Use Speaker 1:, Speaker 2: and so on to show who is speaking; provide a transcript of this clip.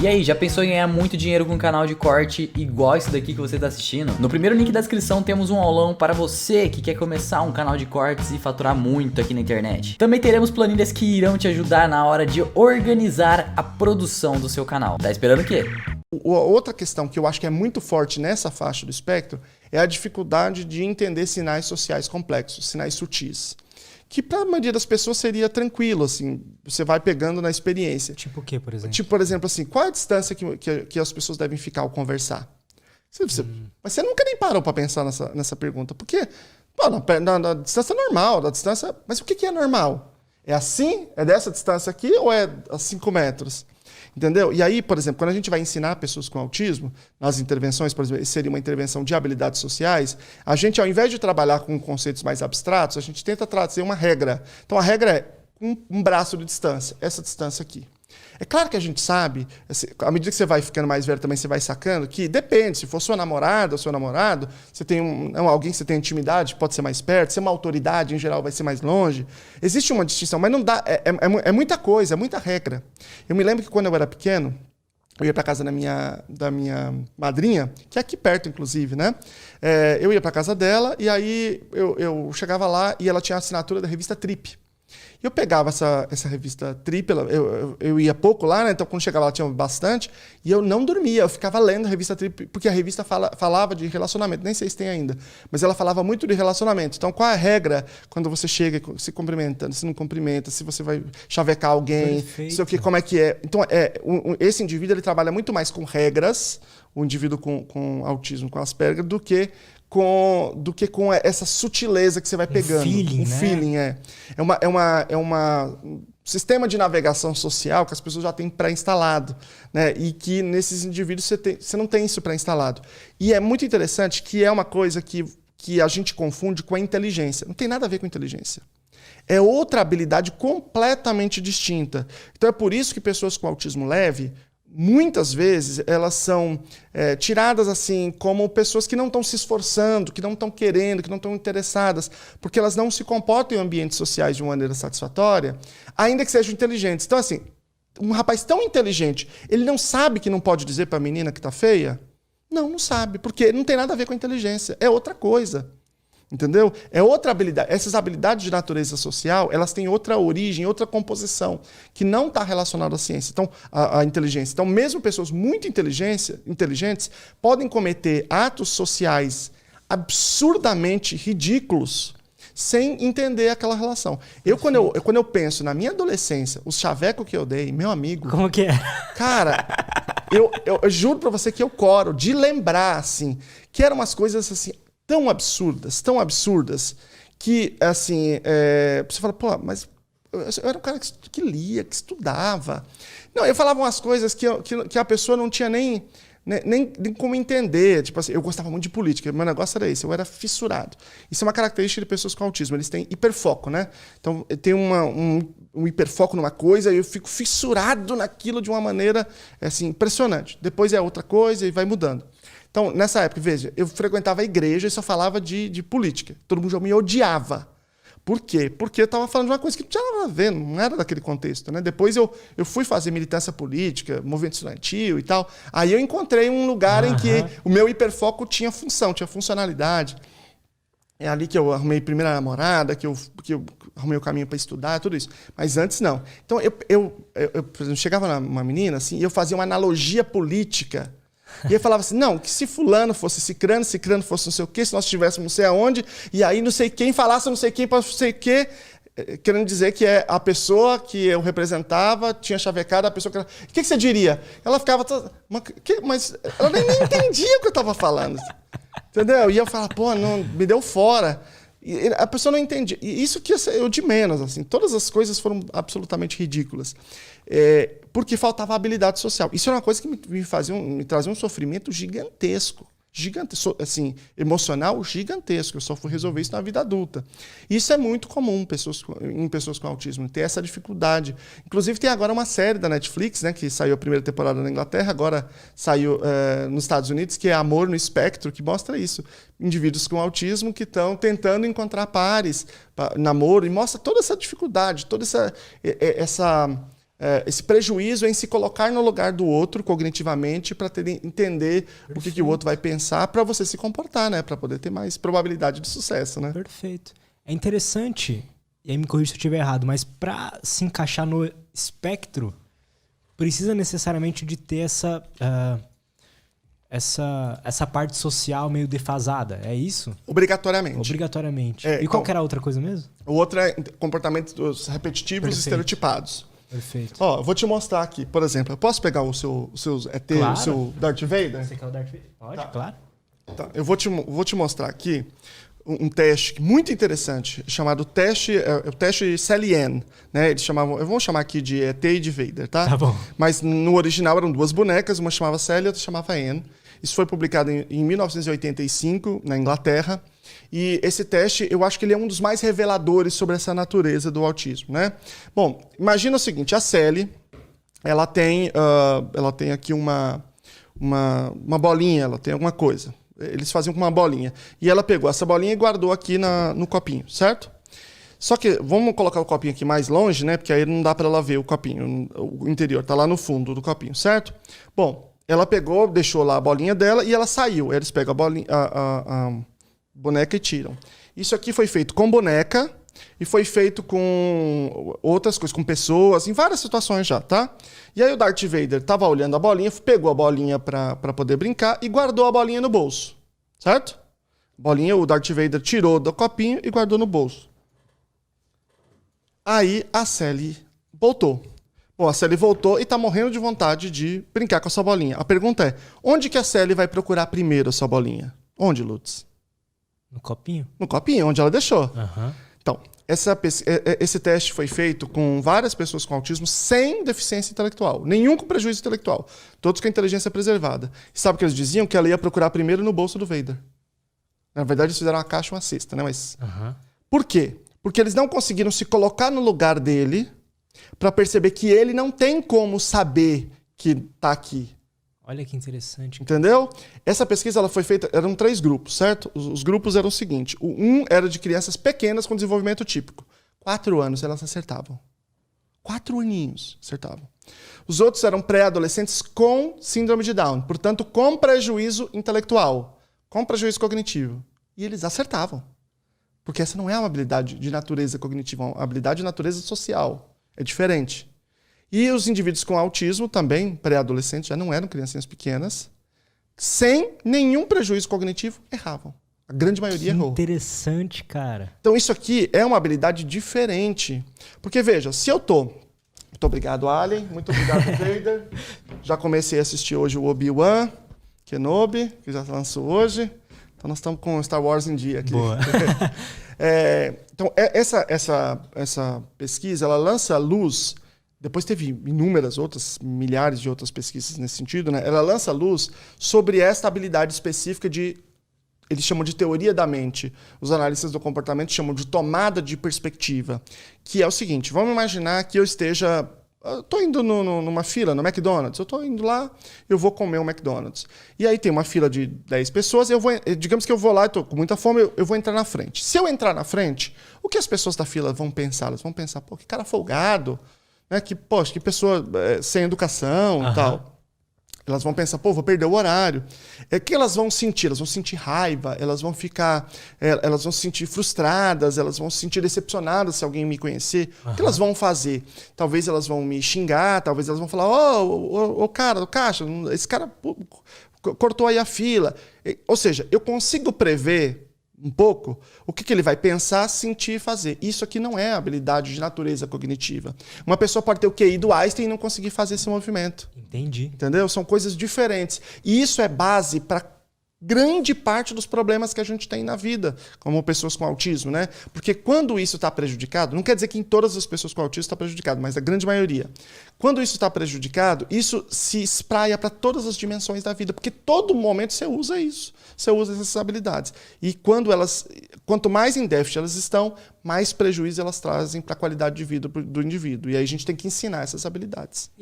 Speaker 1: E aí, já pensou em ganhar muito dinheiro com um canal de corte igual esse daqui que você está assistindo? No primeiro link da descrição temos um aulão para você que quer começar um canal de cortes e faturar muito aqui na internet. Também teremos planilhas que irão te ajudar na hora de organizar a produção do seu canal. Tá esperando o quê?
Speaker 2: Outra questão que eu acho que é muito forte nessa faixa do espectro é a dificuldade de entender sinais sociais complexos, sinais sutis. Que para a maioria das pessoas seria tranquilo, assim, você vai pegando na experiência.
Speaker 3: Tipo o quê, por exemplo?
Speaker 2: Tipo, por exemplo, assim, qual é a distância que as pessoas devem ficar ao conversar? Mas você nunca nem parou para pensar nessa pergunta. Porque pô, na distância normal, mas o que é normal? É assim? É dessa distância aqui ou é a 5 metros? Entendeu? E aí, por exemplo, quando a gente vai ensinar pessoas com autismo, nas intervenções, por exemplo, seria uma intervenção de habilidades sociais, a gente, ao invés de trabalhar com conceitos mais abstratos, a gente tenta trazer uma regra. Então, a regra é um braço de distância, essa distância aqui. É claro que a gente sabe, à medida que você vai ficando mais velho também, você vai sacando que depende, se for sua namorada ou seu namorado, você tem alguém que você tem intimidade, pode ser mais perto, se é uma autoridade, em geral, vai ser mais longe. Existe uma distinção, mas não dá, é muita coisa, é muita regra. Eu me lembro que quando eu era pequeno, eu ia para casa da minha madrinha, que é aqui perto, inclusive, né? Eu ia para casa dela e aí eu chegava lá e ela tinha a assinatura da revista Trip. Eu pegava essa revista Trip, eu ia pouco lá, né? Então quando chegava lá tinha bastante, e eu não dormia, eu ficava lendo a revista Trip, porque a revista falava de relacionamento, nem sei se tem ainda, mas ela falava muito de relacionamento. Então qual é a regra quando você chega se cumprimentando, se não cumprimenta, se você vai chavecar alguém, como é que é. Então esse indivíduo ele trabalha muito mais com regras, o indivíduo com autismo, com Asperger, do que com essa sutileza que você vai pegando.
Speaker 3: Feeling, né?
Speaker 2: Feeling, é um sistema de navegação social que as pessoas já têm pré-instalado, né? E que nesses indivíduos você não tem isso pré-instalado. E é muito interessante que é uma coisa que a gente confunde com a inteligência. Não tem nada a ver com inteligência. É outra habilidade completamente distinta. Então é por isso que pessoas com autismo leve, muitas vezes elas são tiradas assim como pessoas que não estão se esforçando, que não estão querendo, que não estão interessadas, porque elas não se comportam em ambientes sociais de uma maneira satisfatória, ainda que sejam inteligentes. Então, assim, um rapaz tão inteligente, ele não sabe que não pode dizer para a menina que está feia? Não sabe, porque não tem nada a ver com a inteligência, é outra coisa. Entendeu? É outra habilidade. Essas habilidades de natureza social, elas têm outra origem, outra composição, que não está relacionada à ciência, então, à inteligência. Então, mesmo pessoas muito inteligentes podem cometer atos sociais absurdamente ridículos sem entender aquela relação. Quando eu penso na minha adolescência, os chavecos que eu dei, meu amigo...
Speaker 3: Como que é?
Speaker 2: Cara, eu juro pra você que eu coro de lembrar, assim, que eram umas coisas assim... tão absurdas, que, assim, você fala, pô, mas eu era um cara que lia, que estudava. Não, eu falava umas coisas que a pessoa não tinha nem como entender. Tipo assim, eu gostava muito de política, meu negócio era esse, eu era fissurado. Isso é uma característica de pessoas com autismo, eles têm hiperfoco, né? Então, tem um hiperfoco numa coisa e eu fico fissurado naquilo de uma maneira, assim, impressionante. Depois é outra coisa e vai mudando. Então, nessa época, veja, eu frequentava a igreja e só falava de política. Todo mundo já me odiava. Por quê? Porque eu estava falando de uma coisa que não tinha nada a ver, não era daquele contexto, né? Depois eu fui fazer militância política, movimento estudantil e tal. Aí eu encontrei um lugar em que o meu hiperfoco tinha função, tinha funcionalidade. É ali que eu arrumei a primeira namorada, que eu arrumei o caminho para estudar, tudo isso. Mas antes, não. Então, eu por exemplo, chegava numa menina assim, e eu fazia uma analogia política. E aí falava assim, não, que se fulano fosse cicrano fosse não sei o quê, se nós estivéssemos não sei aonde, e aí não sei quem falasse não sei quem para não sei o quê, querendo dizer que a pessoa que eu representava tinha chavecado a pessoa que... O que você diria? Ela ficava... Mas ela nem entendia o que eu estava falando. Entendeu? E eu falava, pô, não, me deu fora. E a pessoa não entendia. E isso que eu de menos, assim. Todas as coisas foram absolutamente ridículas. Porque faltava habilidade social. Isso é uma coisa que me trazia um sofrimento gigantesco. Assim, emocional gigantesco. Eu só fui resolver isso na vida adulta. Isso é muito comum em pessoas com autismo, ter essa dificuldade. Inclusive, tem agora uma série da Netflix, né, que saiu a primeira temporada na Inglaterra, agora saiu nos Estados Unidos, que é Amor no Espectro, que mostra isso. Indivíduos com autismo que estão tentando encontrar pares, namoro, e mostra toda essa dificuldade, toda essa esse prejuízo em se colocar no lugar do outro cognitivamente para entender o que o outro vai pensar para você se comportar, né? Para poder ter mais probabilidade de sucesso, né?
Speaker 3: Perfeito. É interessante, e aí me corrija se eu estiver errado, mas para se encaixar no espectro, precisa necessariamente de ter essa parte social meio defasada, é isso?
Speaker 2: Obrigatoriamente.
Speaker 3: Obrigatoriamente.
Speaker 2: E
Speaker 3: qual que era a outra coisa mesmo?
Speaker 2: O outro é comportamentos repetitivos e estereotipados.
Speaker 3: Perfeito.
Speaker 2: Ó, eu vou te mostrar aqui, por exemplo. Eu posso pegar o seu ET,
Speaker 3: claro.
Speaker 2: O seu Darth Vader?
Speaker 3: Você quer o Darth Vader? Pode, claro.
Speaker 2: Tá, eu vou te mostrar aqui um teste muito interessante, chamado o teste CLN, né? Eles chamavam, eu vou chamar aqui de ET e de Vader, tá?
Speaker 3: Tá bom.
Speaker 2: Mas no original eram duas bonecas, uma chamava Sally e outra chamava Anne. Isso foi publicado em 1985, na Inglaterra. E esse teste, eu acho que ele é um dos mais reveladores sobre essa natureza do autismo, né? Bom, imagina o seguinte, a Sally, ela tem aqui uma bolinha, ela tem alguma coisa. Eles faziam com uma bolinha. E ela pegou essa bolinha e guardou aqui no copinho, certo? Só que, vamos colocar o copinho aqui mais longe, né? Porque aí não dá para ela ver o copinho, o interior, tá lá no fundo do copinho, certo? Bom, ela pegou, deixou lá a bolinha dela e ela saiu. Aí eles pegam a boneca e tiram. Isso aqui foi feito com boneca e foi feito com outras coisas, com pessoas, em várias situações já, tá? E aí o Darth Vader tava olhando a bolinha, pegou a bolinha para poder brincar e guardou a bolinha no bolso, certo? Bolinha, o Darth Vader tirou do copinho e guardou no bolso. Aí a Sally voltou. Bom, a Sally voltou e tá morrendo de vontade de brincar com essa bolinha. A pergunta é, onde que a Sally vai procurar primeiro essa bolinha? Onde, Lutz?
Speaker 3: No copinho?
Speaker 2: No copinho, onde ela deixou.
Speaker 3: Aham.
Speaker 2: Então, esse teste foi feito com várias pessoas com autismo sem deficiência intelectual. Nenhum com prejuízo intelectual. Todos com a inteligência preservada. E sabe o que eles diziam? Que ela ia procurar primeiro no bolso do Vader. Na verdade, eles fizeram uma caixa e uma cesta, né? Mas por quê? Porque eles não conseguiram se colocar no lugar dele para perceber que ele não tem como saber que tá aqui.
Speaker 3: Olha que interessante.
Speaker 2: Entendeu? Essa pesquisa ela foi feita, eram 3 grupos, certo? Os grupos eram o seguinte, um era de crianças pequenas com desenvolvimento típico. 4 anos elas acertavam. 4 aninhos acertavam. Os outros eram pré-adolescentes com síndrome de Down, portanto com prejuízo intelectual, com prejuízo cognitivo. E eles acertavam. Porque essa não é uma habilidade de natureza cognitiva, é uma habilidade de natureza social. É diferente. E os indivíduos com autismo também, pré-adolescentes, já não eram criancinhas pequenas, sem nenhum prejuízo cognitivo, erravam. A grande maioria errou.
Speaker 3: Interessante, cara.
Speaker 2: Então isso aqui é uma habilidade diferente. Porque veja, se eu tô... Muito obrigado, Alien. Muito obrigado, Vader. Já comecei a assistir hoje o Obi-Wan Kenobi, que já lançou hoje. Então nós estamos com Star Wars em dia aqui.
Speaker 3: Boa.
Speaker 2: Então essa pesquisa, ela lança luz... Depois teve inúmeras outras, milhares de outras pesquisas nesse sentido, né? Ela lança luz sobre esta habilidade específica de, eles chamam de teoria da mente. Os analistas do comportamento chamam de tomada de perspectiva. Que é o seguinte, vamos imaginar que eu estou indo numa fila no McDonald's, eu estou indo lá, eu vou comer um McDonald's. E aí tem uma fila de 10 pessoas, digamos que eu vou lá, estou com muita fome, eu vou entrar na frente. Se eu entrar na frente, o que as pessoas da fila vão pensar? Elas vão pensar, pô, que cara folgado, né? Que pessoa sem educação e tal. Elas vão pensar, pô, vou perder o horário. O que elas vão sentir? Elas vão sentir raiva, elas vão se sentir frustradas, elas vão se sentir decepcionadas se alguém me conhecer. O que elas vão fazer? Talvez elas vão me xingar, talvez elas vão falar, ô cara do caixa, esse cara cortou aí a fila. Ou seja, eu consigo prever um pouco o que ele vai pensar, sentir e fazer. Isso aqui não é habilidade de natureza cognitiva. Uma pessoa pode ter o QI do Einstein e não conseguir fazer esse movimento.
Speaker 3: Entendi.
Speaker 2: Entendeu? São coisas diferentes. E isso é base para grande parte dos problemas que a gente tem na vida, como pessoas com autismo, né? Porque quando isso está prejudicado, não quer dizer que em todas as pessoas com autismo está prejudicado, mas a grande maioria. Quando isso está prejudicado, isso se espraia para todas as dimensões da vida, porque todo momento você usa isso, você usa essas habilidades. E quanto mais em déficit elas estão, mais prejuízo elas trazem para a qualidade de vida do indivíduo. E aí a gente tem que ensinar essas habilidades.